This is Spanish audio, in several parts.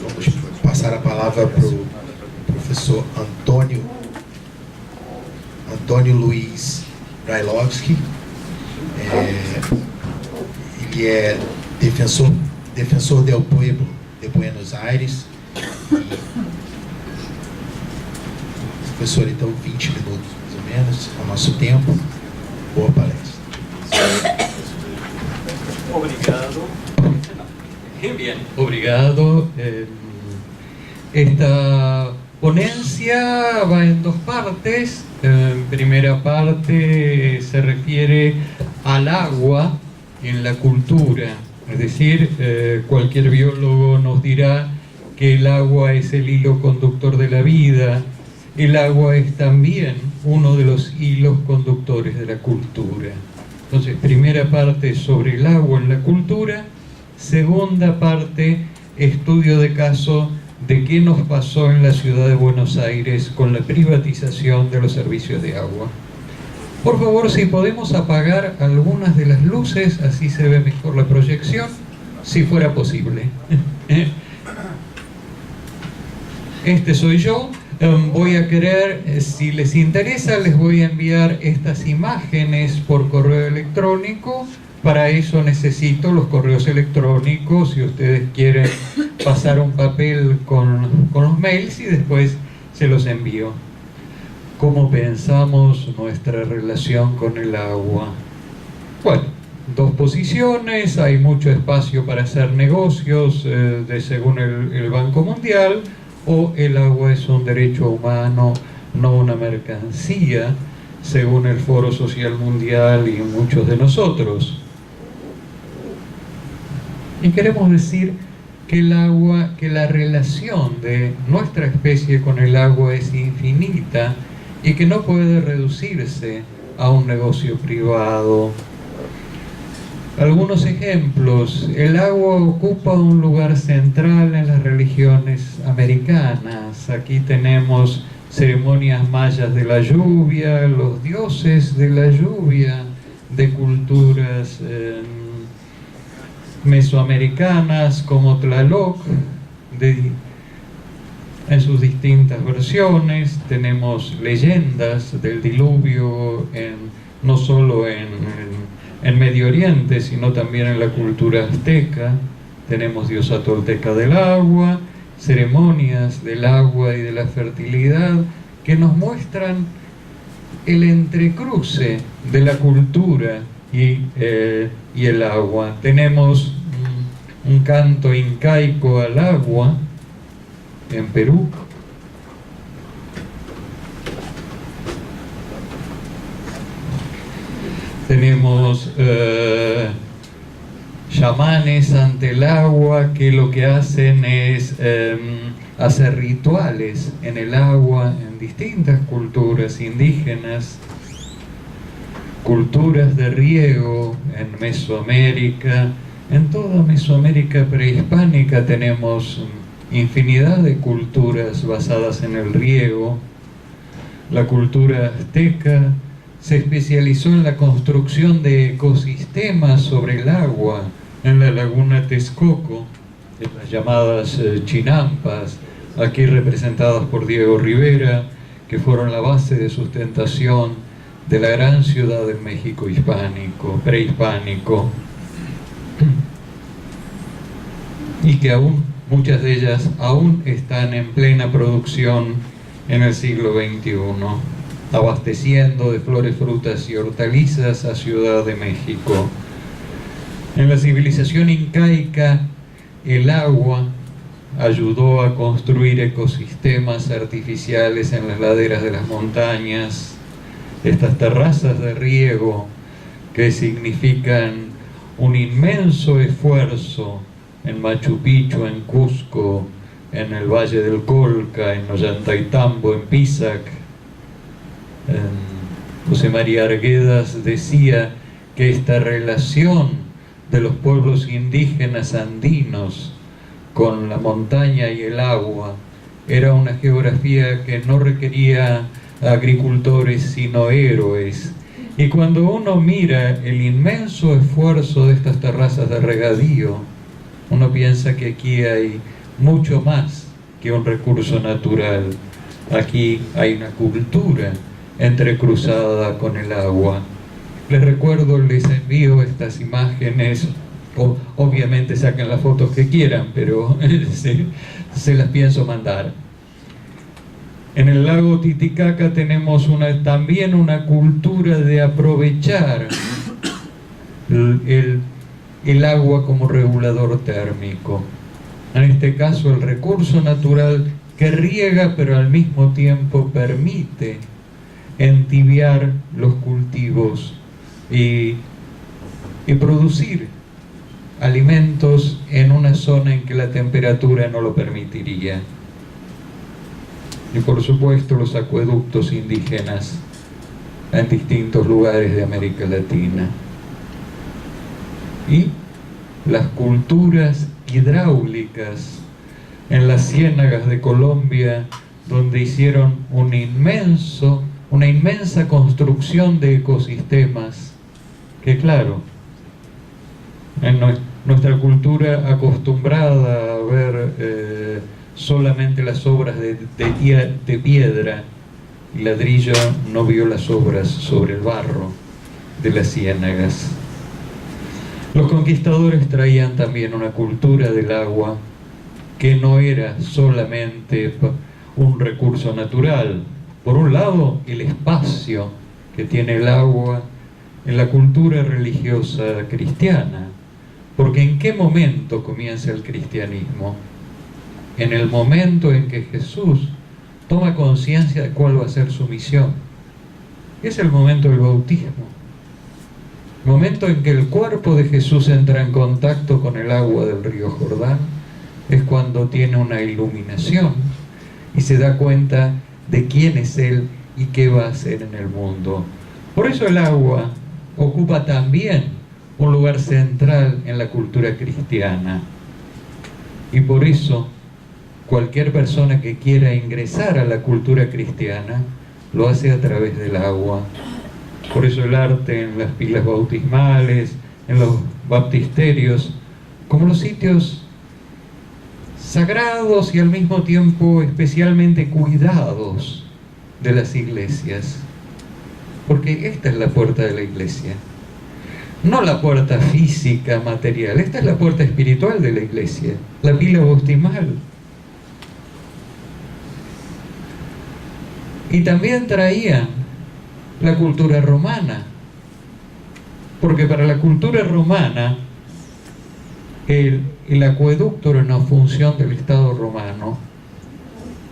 Vamos passar a palavra para o professor Antônio Luiz Brailovsky. Ele é defensor del pueblo de Buenos Aires. Professor, então 20 minutos mais ou menos, é o nosso tempo. Boa palestra. Obrigado. Bien, obrigado. Esta ponencia va en dos partes. Primera parte se refiere al agua en la cultura. Es decir, cualquier biólogo nos dirá que el agua es el hilo conductor de la vida. El agua es también uno de los hilos conductores de la cultura. Entonces, primera parte sobre el agua en la cultura. Segunda parte, estudio de caso de qué nos pasó en la ciudad de Buenos Aires con la privatización de los servicios de agua. Por favor, si podemos apagar algunas de las luces, así se ve mejor la proyección, si fuera posible. Este soy yo. Voy a querer, si les interesa, les voy a enviar estas imágenes por correo electrónico. Para eso necesito los correos electrónicos, si ustedes quieren pasar un papel con los mails y después se los envío. ¿Cómo pensamos nuestra relación con el agua? Bueno, dos posiciones, hay mucho espacio para hacer negocios según el Banco Mundial, o el agua es un derecho humano, no una mercancía, según el Foro Social Mundial y muchos de nosotros. Y queremos decir que el agua, que la relación de nuestra especie con el agua es infinita y que no puede reducirse a un negocio privado. Algunos ejemplos. El agua ocupa un lugar central en las religiones americanas. Aquí tenemos ceremonias mayas de la lluvia, los dioses de la lluvia de culturas mesoamericanas como Tlaloc, en sus distintas versiones. Tenemos leyendas del diluvio no solo en Medio Oriente, sino también en la cultura azteca. Tenemos diosa tolteca del agua, ceremonias del agua y de la fertilidad que nos muestran el entrecruce de la cultura y el agua. Tenemos un canto incaico al agua en Perú. Tenemos chamanes ante el agua que lo que hacen es hacer rituales en el agua en distintas culturas indígenas, culturas de riego en Mesoamérica. En toda Mesoamérica prehispánica tenemos infinidad de culturas basadas en el riego. La cultura azteca se especializó en la construcción de ecosistemas sobre el agua en la laguna Texcoco, en las llamadas chinampas, aquí representadas por Diego Rivera, que fueron la base de sustentación de la gran ciudad del México prehispánico, y que muchas de ellas aún están en plena producción en el siglo XXI, abasteciendo de flores, frutas y hortalizas a Ciudad de México. En la civilización incaica, el agua ayudó a construir ecosistemas artificiales en las laderas de las montañas, estas terrazas de riego que significan un inmenso esfuerzo en Machu Picchu, en Cusco, en el Valle del Colca, en Ollantaytambo, en Pisac. José María Arguedas decía que esta relación de los pueblos indígenas andinos con la montaña y el agua era una geografía que no requería agricultores sino héroes. Y cuando uno mira el inmenso esfuerzo de estas terrazas de regadío, uno piensa que aquí hay mucho más que un recurso natural. Aquí hay una cultura entrecruzada con el agua. Les recuerdo, les envío estas imágenes, obviamente saquen las fotos que quieran, pero se las pienso mandar. En el lago Titicaca tenemos también una cultura de aprovechar el agua como regulador térmico. En este caso, el recurso natural que riega, pero al mismo tiempo permite entibiar los cultivos y producir alimentos en una zona en que la temperatura no lo permitiría. Y por supuesto los acueductos indígenas en distintos lugares de América Latina. Y las culturas hidráulicas en las ciénagas de Colombia, donde hicieron una inmensa construcción de ecosistemas que, claro, en nuestra cultura acostumbrada a ver solamente las obras de piedra y ladrillo, no vio las obras sobre el barro de las ciénagas. Los conquistadores traían también una cultura del agua que no era solamente un recurso natural. Por un lado, el espacio que tiene el agua en la cultura religiosa cristiana. Porque ¿en qué momento comienza el cristianismo? En el momento en que Jesús toma conciencia de cuál va a ser su misión. Es el momento del bautismo. El momento en que el cuerpo de Jesús entra en contacto con el agua del río Jordán es cuando tiene una iluminación y se da cuenta de quién es Él y qué va a hacer en el mundo. Por eso el agua ocupa también un lugar central en la cultura cristiana. Y por eso cualquier persona que quiera ingresar a la cultura cristiana lo hace a través del agua. Por eso el arte en las pilas bautismales, en los baptisterios, como los sitios sagrados y al mismo tiempo especialmente cuidados de las iglesias. Porque esta es la puerta de la iglesia. No la puerta física, material. Esta es la puerta espiritual de la iglesia. La pila bautismal. Y también traían la cultura romana. Porque para la cultura romana el acueducto era una función del Estado romano,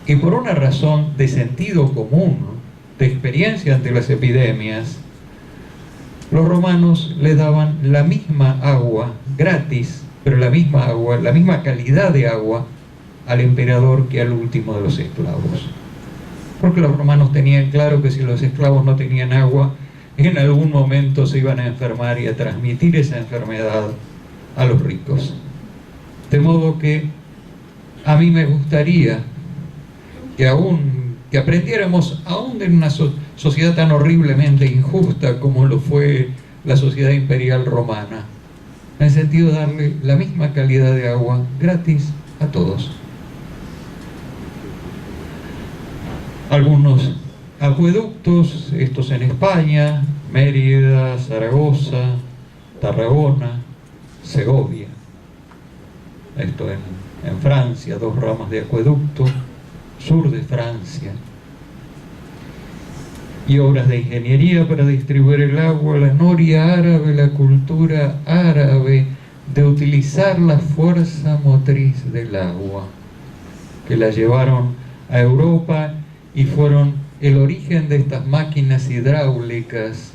y por una razón de sentido común, de experiencia ante las epidemias, los romanos le daban la misma agua gratis, pero la misma agua, la misma calidad de agua al emperador que al último de los esclavos. Porque los romanos tenían claro que si los esclavos no tenían agua, en algún momento se iban a enfermar y a transmitir esa enfermedad a los ricos. De modo que a mí me gustaría que aprendiéramos, aún en una sociedad tan horriblemente injusta como lo fue la sociedad imperial romana, en el sentido de darle la misma calidad de agua gratis a todos. Algunos acueductos, estos en España, Mérida, Zaragoza, Tarragona, Segovia. Esto en Francia, 2 ramas de acueducto, sur de Francia. Y obras de ingeniería para distribuir el agua, la noria árabe, la cultura árabe de utilizar la fuerza motriz del agua, que la llevaron a Europa y fueron el origen de estas máquinas hidráulicas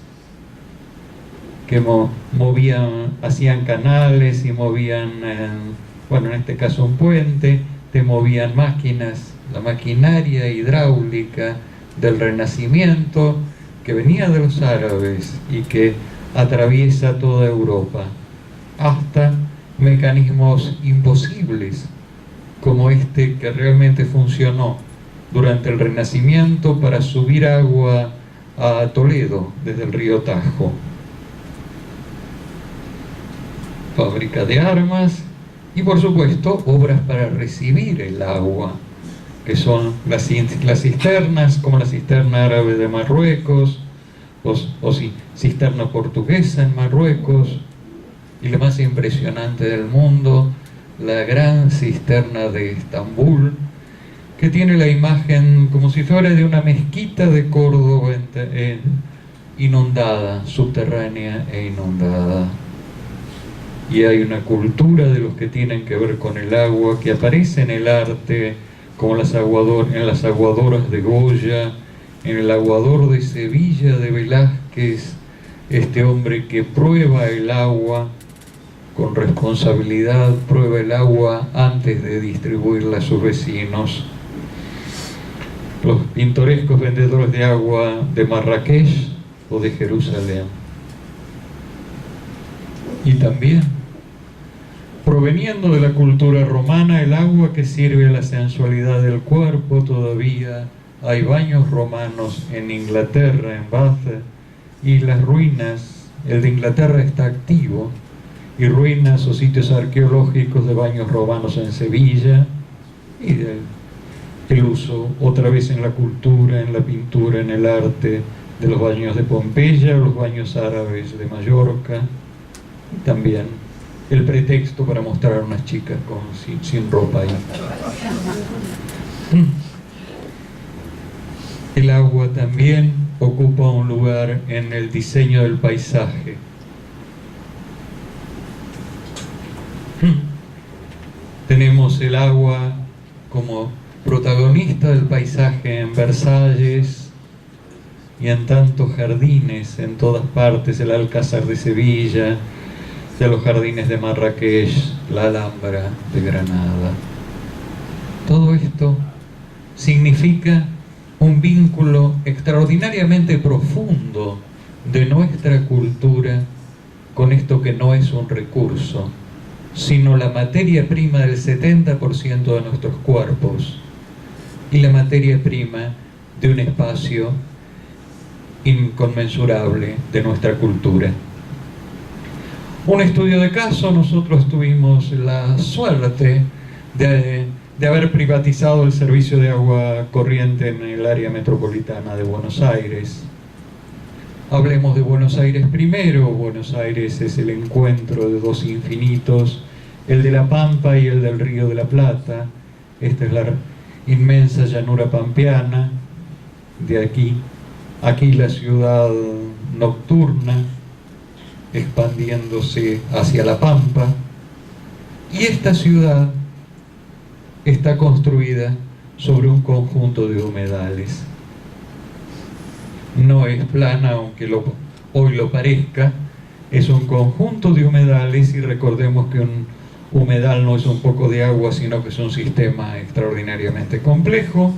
que movían, hacían canales y movían, en este caso un puente, te movían máquinas, la maquinaria hidráulica del Renacimiento que venía de los árabes y que atraviesa toda Europa, hasta mecanismos imposibles como este que realmente funcionó durante el Renacimiento para subir agua a Toledo desde el río Tajo. Fábrica de armas Y por supuesto, obras para recibir el agua, que son las cisternas, como la cisterna árabe de Marruecos, o cisterna portuguesa en Marruecos, y la más impresionante del mundo, la gran cisterna de Estambul, que tiene la imagen como si fuera de una mezquita de Córdoba inundada, subterránea e inundada. Y hay una cultura de los que tienen que ver con el agua que aparece en el arte, como en las aguadoras de Goya, en el aguador de Sevilla de Velázquez, este hombre que prueba el agua con responsabilidad, prueba el agua antes de distribuirla a sus vecinos. Los pintorescos vendedores de agua de Marrakech o de Jerusalén. Y también, proveniendo de la cultura romana, el agua que sirve a la sensualidad del cuerpo. Todavía hay baños romanos en Inglaterra, en Bath, y las ruinas, el de Inglaterra está activo, y ruinas o sitios arqueológicos de baños romanos en Sevilla, y el uso otra vez en la cultura, en la pintura, en el arte, de los baños de Pompeya, los baños árabes de Mallorca, y también el pretexto para mostrar a unas chicas sin ropa ahí. El agua también ocupa un lugar en el diseño del paisaje. Tenemos el agua como protagonista del paisaje en Versalles y en tantos jardines en todas partes, el Alcázar de Sevilla, de los jardines de Marrakech, la Alhambra de Granada. Todo esto significa un vínculo extraordinariamente profundo de nuestra cultura con esto que no es un recurso, sino la materia prima del 70% de nuestros cuerpos y la materia prima de un espacio inconmensurable de nuestra cultura. Un estudio de caso: nosotros tuvimos la suerte de haber privatizado el servicio de agua corriente en el área metropolitana de Buenos Aires. Hablemos de Buenos Aires primero. Buenos Aires es el encuentro de dos infinitos, el de la Pampa y el del Río de la Plata. Esta es la inmensa llanura pampeana, de aquí la ciudad nocturna, expandiéndose hacia la Pampa, y esta ciudad está construida sobre un conjunto de humedales. No es plana, aunque hoy lo parezca, es un conjunto de humedales, y recordemos que un humedal no es un poco de agua, sino que es un sistema extraordinariamente complejo.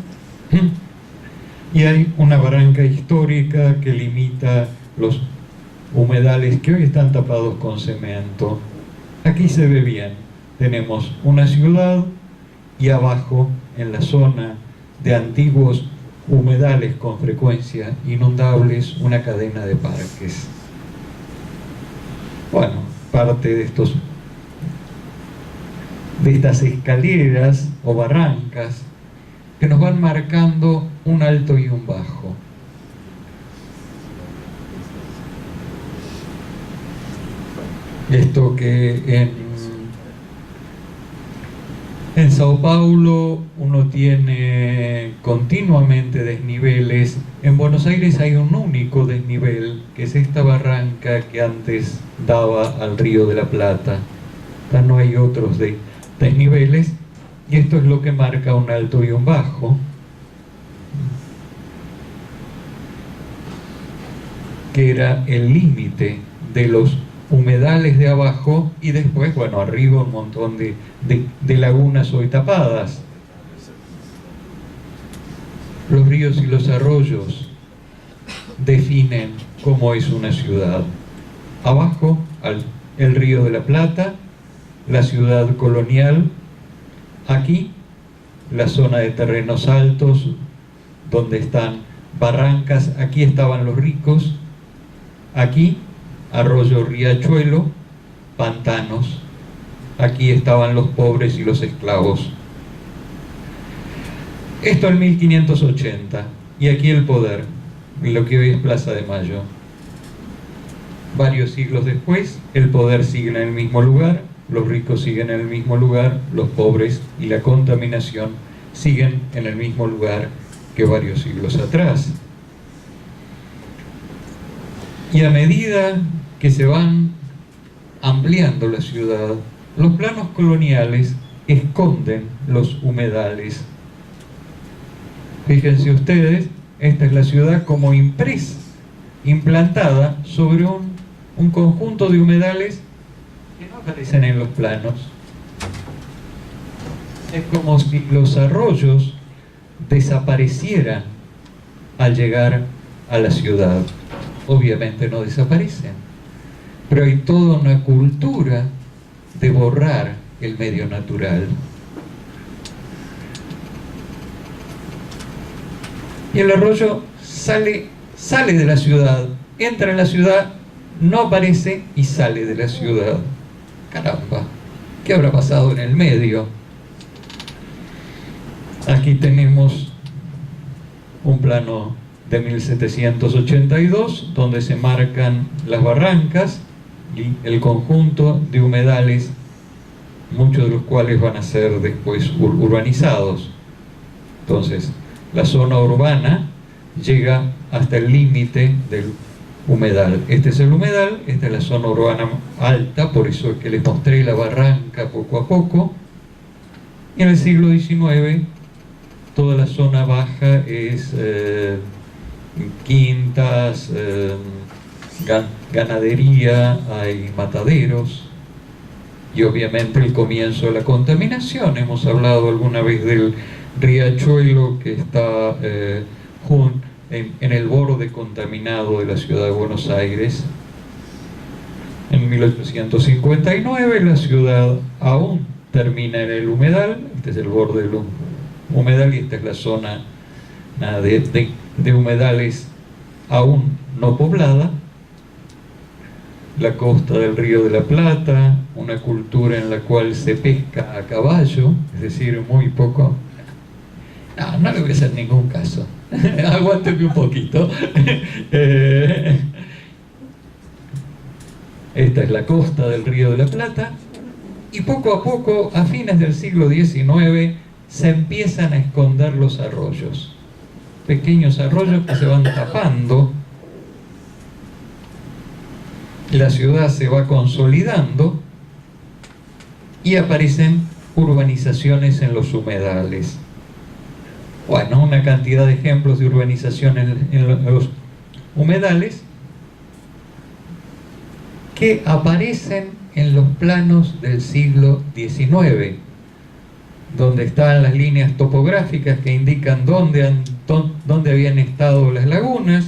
Y hay una barranca histórica que limita los humedales que hoy están tapados con cemento. Aquí se ve bien, tenemos una ciudad y abajo, en la zona de antiguos humedales con frecuencia inundables, una cadena de parques. Bueno, parte de estas escaleras o barrancas que nos van marcando un alto y un bajo. Esto que en Sao Paulo uno tiene continuamente desniveles, en Buenos Aires hay un único desnivel, que es esta barranca que antes daba al Río de la Plata. Ya no hay otros desniveles, y esto es lo que marca un alto y un bajo, que era el límite de los humedales de abajo, y después, bueno, arriba un montón de lagunas hoy tapadas. Los ríos y los arroyos definen cómo es una ciudad. Abajo, el Río de la Plata, la ciudad colonial. Aquí, la zona de terrenos altos, donde están barrancas. Aquí estaban los ricos. Aquí, arroyo Riachuelo, pantanos. aquí estaban los pobres y los esclavos. Esto en 1580, y aquí el poder, en lo que hoy es Plaza de Mayo. Varios siglos después, el poder sigue en el mismo lugar, los ricos siguen en el mismo lugar, los pobres y la contaminación siguen en el mismo lugar que varios siglos atrás. Y a medida que se van ampliando la ciudad, los planos coloniales esconden los humedales. Fíjense ustedes, esta es la ciudad como impresa, implantada sobre un conjunto de humedales que no aparecen en los planos. Es como si los arroyos desaparecieran al llegar a la ciudad. Obviamente no desaparecen, pero hay toda una cultura de borrar el medio natural. Y el arroyo sale de la ciudad, entra en la ciudad, no aparece y sale de la ciudad. Caramba, ¿qué habrá pasado en el medio? Aquí tenemos un plano de 1782, donde se marcan las barrancas y el conjunto de humedales, muchos de los cuales van a ser después urbanizados. Entonces, la zona urbana llega hasta el límite del humedal. Este es el humedal, esta es la zona urbana alta, por eso es que les mostré la barranca poco a poco. Y en el siglo XIX, toda la zona baja es quintas, ganadería, hay mataderos y obviamente el comienzo de la contaminación. Hemos hablado alguna vez del riachuelo que está en el borde contaminado de la ciudad de Buenos Aires. En 1859 la ciudad aún termina en el humedal, este es el borde del humedal y esta es la zona de humedales aún no poblada. La costa del Río de la Plata, una cultura en la cual se pesca a caballo, es decir, muy poco. No le voy a hacer ningún caso. Aguánteme un poquito. Esta es la costa del Río de la Plata. Y poco a poco, a fines del siglo XIX, se empiezan a esconder los arroyos. Pequeños arroyos que se van tapando. La ciudad se va consolidando y aparecen urbanizaciones en los humedales. Bueno, una cantidad de ejemplos de urbanizaciones en los humedales que aparecen en los planos del siglo XIX, donde están las líneas topográficas que indican dónde habían estado las lagunas,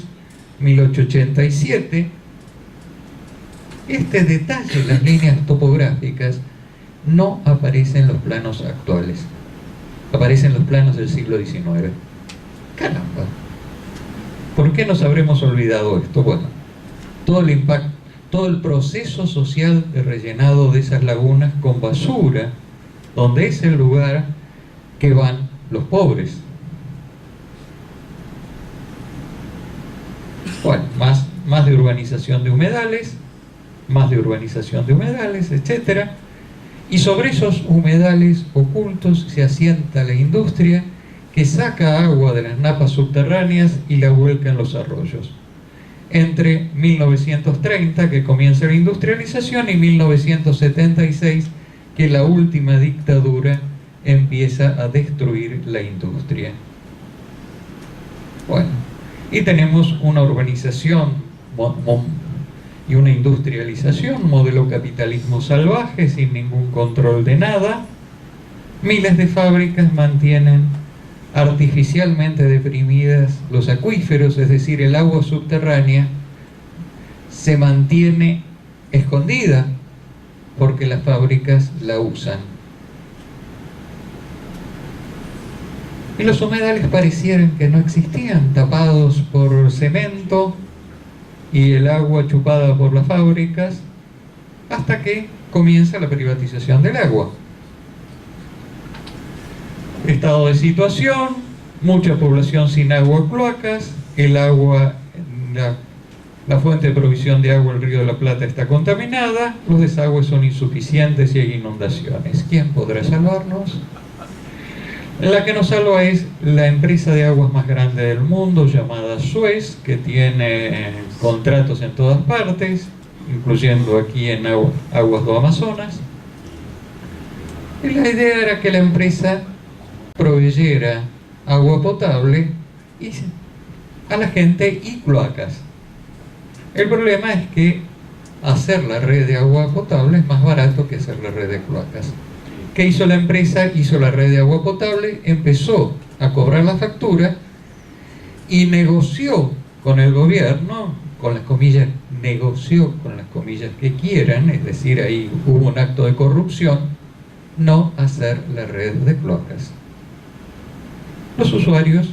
1887. Este detalle, las líneas topográficas, no aparece en los planos actuales. Aparecen los planos del siglo XIX. Caramba. ¿Por qué nos habremos olvidado esto? Bueno, todo el impacto, todo el proceso social de rellenado de esas lagunas con basura, donde es el lugar que van los pobres. Bueno, más de urbanización de humedales, etc. Y sobre esos humedales ocultos se asienta la industria que saca agua de las napas subterráneas y la vuelca en los arroyos. Entre 1930, que comienza la industrialización, y 1976, que la última dictadura empieza a destruir la industria. Bueno, y tenemos una urbanización y una industrialización, modelo capitalismo salvaje, sin ningún control de nada. Miles de fábricas mantienen artificialmente deprimidas los acuíferos, es decir, el agua subterránea se mantiene escondida porque las fábricas la usan. Y los humedales parecieran que no existían, tapados por cemento y el agua chupada por las fábricas, hasta que comienza la privatización del agua. Estado de situación, mucha población sin agua o cloacas, el agua, la fuente de provisión de agua, el río de la Plata, está contaminada, los desagües son insuficientes y hay inundaciones. ¿Quién podrá salvarnos? La que nos salva es la empresa de aguas más grande del mundo, llamada Suez, que tiene contratos en todas partes, incluyendo aquí en Aguas do Amazonas. Y la idea era que la empresa proveyera agua potable a la gente y cloacas. El problema es que hacer la red de agua potable es más barato que hacer la red de cloacas. ¿Qué hizo la empresa? Hizo la red de agua potable, empezó a cobrar la factura y negoció con el gobierno, con las comillas, negoció con las comillas que quieran, es decir, ahí hubo un acto de corrupción, no hacer la red de cloacas. Los usuarios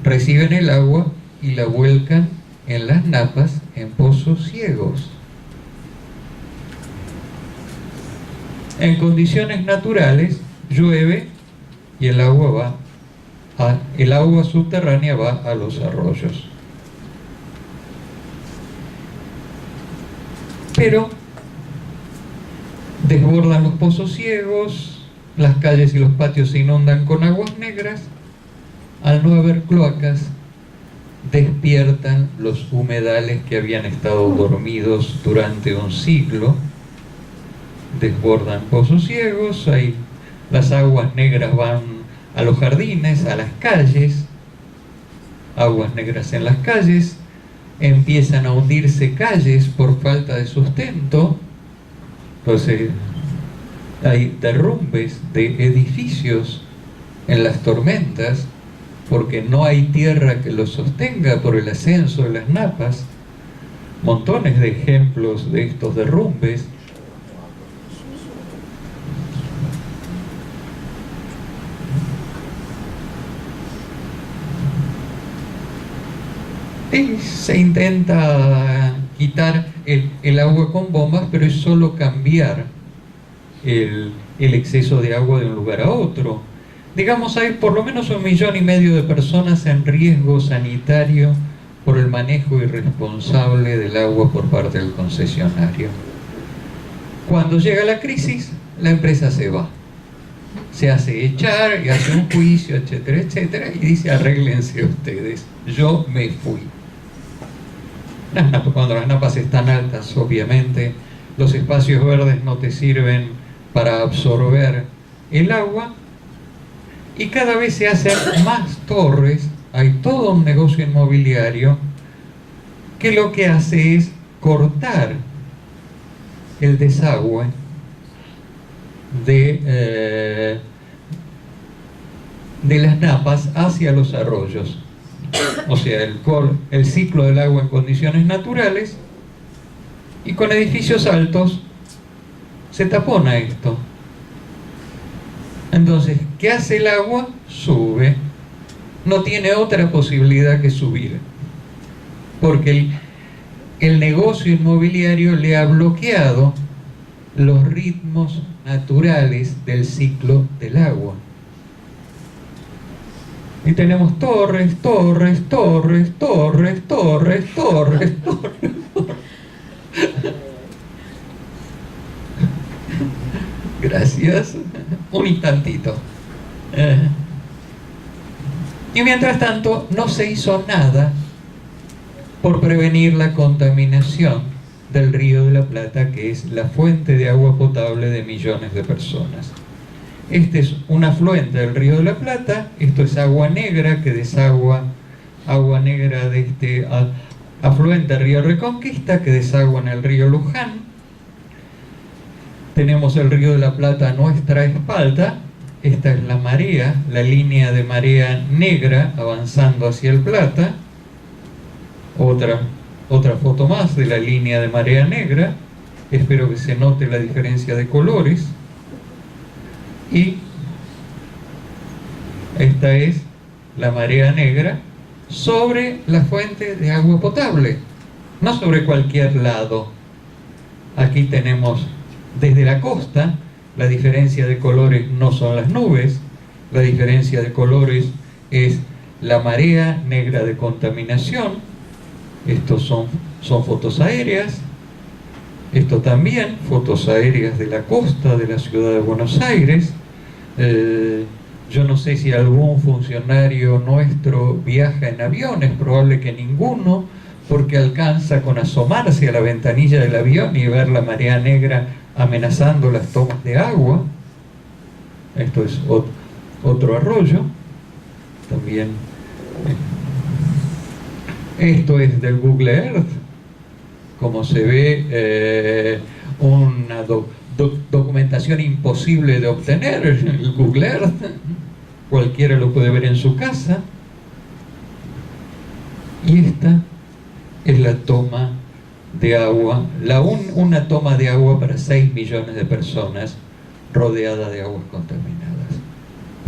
reciben el agua y la vuelcan en las napas en pozos ciegos. En condiciones naturales llueve y el agua subterránea va a los arroyos. Pero desbordan los pozos ciegos, las calles y los patios se inundan con aguas negras. Al no haber cloacas, despiertan los humedales que habían estado dormidos durante un siglo, desbordan pozos ciegos, ahí las aguas negras van a los jardines, a las calles, aguas negras en las calles, empiezan a hundirse calles por falta de sustento, entonces hay derrumbes de edificios en las tormentas, porque no hay tierra que los sostenga por el ascenso de las napas. Montones de ejemplos de estos derrumbes. Y se intenta quitar el agua con bombas, pero es solo cambiar el exceso de agua de un lugar a otro. Digamos, hay por lo menos 1,5 millones de personas en riesgo sanitario por el manejo irresponsable del agua por parte del concesionario. Cuando llega la crisis, la empresa se va. Se hace echar y hace un juicio, etcétera, etcétera, y dice: arréglense ustedes, yo me fui. Cuando las napas están altas, obviamente, los espacios verdes no te sirven para absorber el agua, y cada vez se hacen más torres. Hay todo un negocio inmobiliario que lo que hace es cortar el desagüe de las napas hacia los arroyos. O sea, el ciclo del agua en condiciones naturales, y con edificios altos se tapona esto. Entonces, ¿qué hace el agua? Sube. No tiene otra posibilidad que subir, porque el negocio inmobiliario le ha bloqueado los ritmos naturales del ciclo del agua. Y tenemos torres, torres, torres, torres, torres, torres, torres. Gracias. Un instantito. Y mientras tanto, no se hizo nada por prevenir la contaminación del Río de la Plata, que es la fuente de agua potable de millones de personas. Este es un afluente del Río de la Plata. Esto es agua negra que desagua, agua negra de este afluente Río Reconquista, que desagua en el río Luján. Tenemos el Río de la Plata a nuestra espalda. Esta es la marea, la línea de marea negra avanzando hacia el Plata. Otra foto más de la línea de marea negra. Espero que se note la diferencia de colores. Y esta es la marea negra sobre la fuente de agua potable, no sobre cualquier lado. Aquí tenemos Desde la costa, la diferencia de colores no son las nubes, la diferencia de colores es la marea negra de contaminación. Estos son fotos aéreas. Esto también, fotos aéreas de la costa de la ciudad de Buenos Aires. Yo no sé si algún funcionario nuestro viaja en avión, es probable que ninguno, porque alcanza con asomarse a la ventanilla del avión y ver la marea negra amenazando las tomas de agua. Esto es otro arroyo. También esto es del Google Earth. Como se ve, una documentación imposible de obtener, el Google Earth, cualquiera lo puede ver en su casa. Y esta es la toma de agua, una toma de agua para 6 millones de personas rodeada de aguas contaminadas.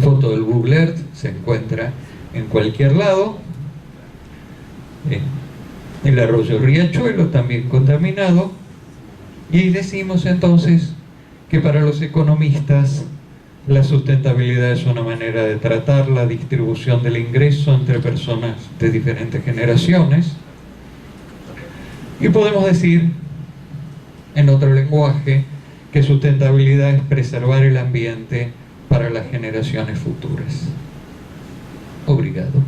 Foto del Google Earth, se encuentra en cualquier lado. El arroyo Riachuelo también contaminado. Y decimos entonces que para los economistas la sustentabilidad es una manera de tratar la distribución del ingreso entre personas de diferentes generaciones. Y podemos decir, en otro lenguaje, que sustentabilidad es preservar el ambiente para las generaciones futuras. Obrigado.